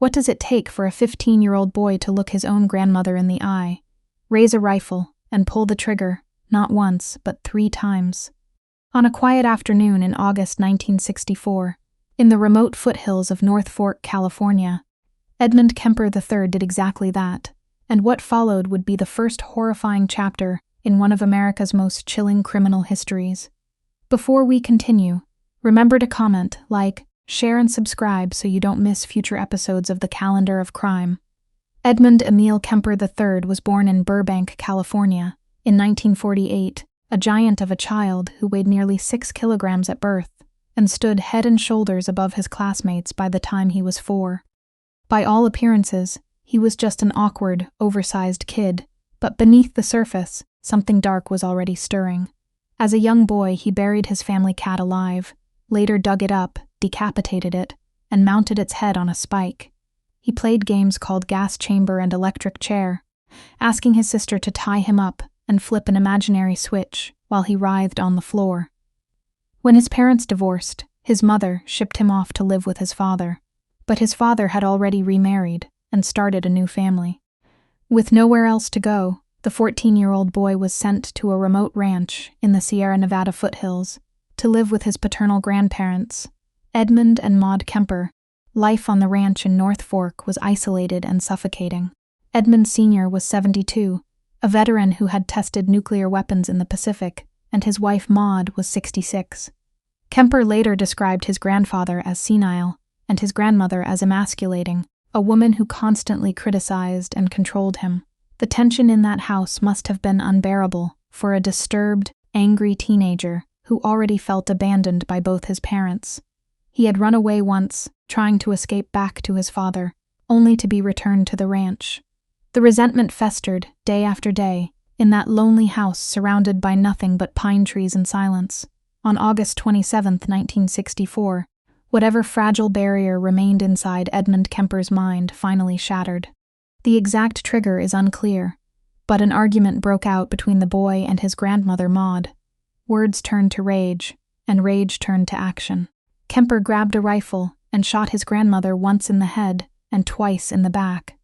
What does it take for a 15-year-old boy to look his own grandmother in the eye, raise a rifle, and pull the trigger, not once, but 3 times? On a quiet afternoon in August 1964, in the remote foothills of North Fork, California, Edmund Kemper III did exactly that, and what followed would be the first horrifying chapter in one of America's most chilling criminal histories. Before we continue, remember to comment, like, share, and subscribe so you don't miss future episodes of the Calendar of Crime. Edmund Emil Kemper III was born in Burbank, California, in 1948, a giant of a child who weighed nearly 6 kilograms at birth and stood head and shoulders above his classmates by the time he was 4. By all appearances, he was just an awkward, oversized kid, but beneath the surface, something dark was already stirring. As a young boy, he buried his family cat alive, later dug it up, decapitated it, and mounted its head on a spike. He played games called gas chamber and electric chair, asking his sister to tie him up and flip an imaginary switch while he writhed on the floor. When his parents divorced, his mother shipped him off to live with his father, but his father had already remarried and started a new family. With nowhere else to go, the 14-year-old boy was sent to a remote ranch in the Sierra Nevada foothills to live with his paternal grandparents, Edmund and Maude Kemper. Life on the ranch in North Fork was isolated and suffocating. Edmund Sr. was 72, a veteran who had tested nuclear weapons in the Pacific, and his wife Maude was 66. Kemper later described his grandfather as senile and his grandmother as emasculating, a woman who constantly criticized and controlled him. The tension in that house must have been unbearable for a disturbed, angry teenager who already felt abandoned by both his parents. He had run away once, trying to escape back to his father, only to be returned to the ranch. The resentment festered, day after day, in that lonely house surrounded by nothing but pine trees and silence. On August 27, 1964, whatever fragile barrier remained inside Edmund Kemper's mind finally shattered. The exact trigger is unclear, but an argument broke out between the boy and his grandmother Maude. Words turned to rage, and rage turned to action. Kemper grabbed a rifle and shot his grandmother once in the head and twice in the back.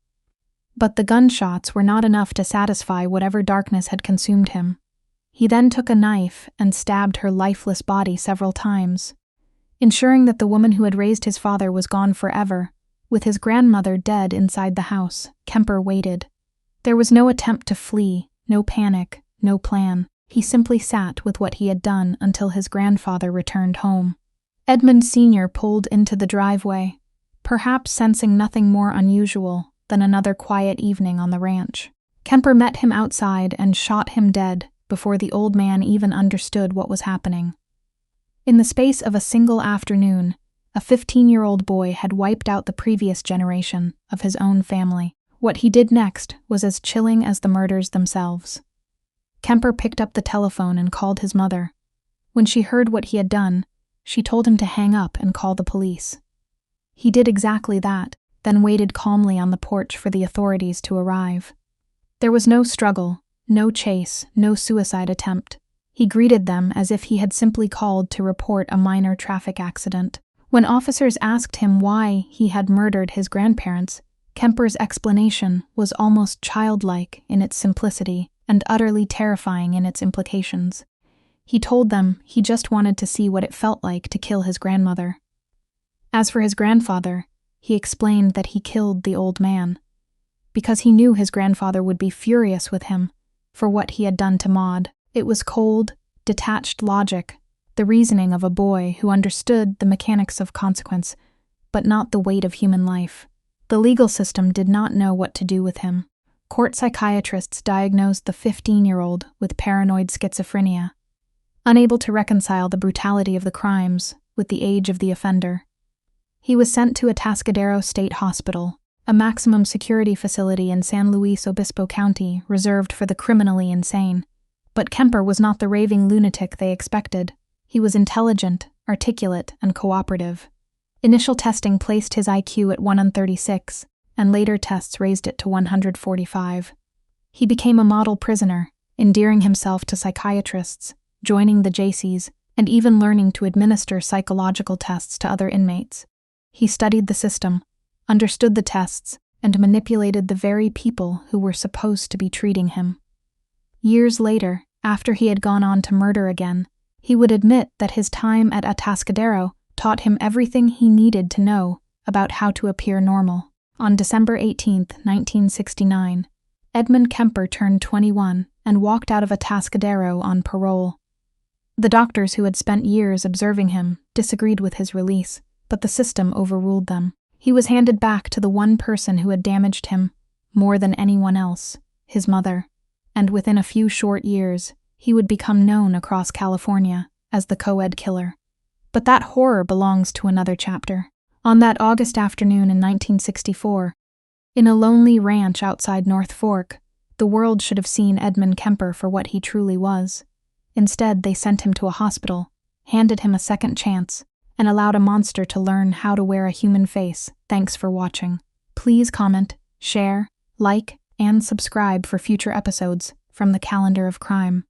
But the gunshots were not enough to satisfy whatever darkness had consumed him. He then took a knife and stabbed her lifeless body several times. Ensuring that the woman who had raised his father was gone forever, with his grandmother dead inside the house, Kemper waited. There was no attempt to flee, no panic, no plan. He simply sat with what he had done until his grandfather returned home. Edmund Sr. pulled into the driveway, perhaps sensing nothing more unusual than another quiet evening on the ranch. Kemper met him outside and shot him dead before the old man even understood what was happening. In the space of a single afternoon, a 15-year-old boy had wiped out the previous generation of his own family. What he did next was as chilling as the murders themselves. Kemper picked up the telephone and called his mother. When she heard what he had done, she told him to hang up and call the police. He did exactly that, then waited calmly on the porch for the authorities to arrive. There was no struggle, no chase, no suicide attempt. He greeted them as if he had simply called to report a minor traffic accident. When officers asked him why he had murdered his grandparents, Kemper's explanation was almost childlike in its simplicity and utterly terrifying in its implications. He told them he just wanted to see what it felt like to kill his grandmother. As for his grandfather, he explained that he killed the old man, because he knew his grandfather would be furious with him for what he had done to Maude. It was cold, detached logic, the reasoning of a boy who understood the mechanics of consequence, but not the weight of human life. The legal system did not know what to do with him. Court psychiatrists diagnosed the 15-year-old with paranoid schizophrenia, unable to reconcile the brutality of the crimes with the age of the offender. He was sent to Atascadero State Hospital, a maximum security facility in San Luis Obispo County reserved for the criminally insane. But Kemper was not the raving lunatic they expected. He was intelligent, articulate, and cooperative. Initial testing placed his IQ at 136, and later tests raised it to 145. He became a model prisoner, endearing himself to psychiatrists, joining the JCs, and even learning to administer psychological tests to other inmates. He studied the system, understood the tests, and manipulated the very people who were supposed to be treating him. Years later, after he had gone on to murder again, he would admit that his time at Atascadero taught him everything he needed to know about how to appear normal. On December 18, 1969, Edmund Kemper turned 21 and walked out of Atascadero on parole. The doctors who had spent years observing him disagreed with his release, but the system overruled them. He was handed back to the one person who had damaged him more than anyone else, his mother, and within a few short years, he would become known across California as the co-ed killer. But that horror belongs to another chapter. On that August afternoon in 1964, in a lonely ranch outside North Fork, the world should have seen Edmund Kemper for what he truly was. Instead, they sent him to a hospital, handed him a second chance, and allowed a monster to learn how to wear a human face. Thanks for watching. Please comment, share, like, and subscribe for future episodes from the Calendar of Crime.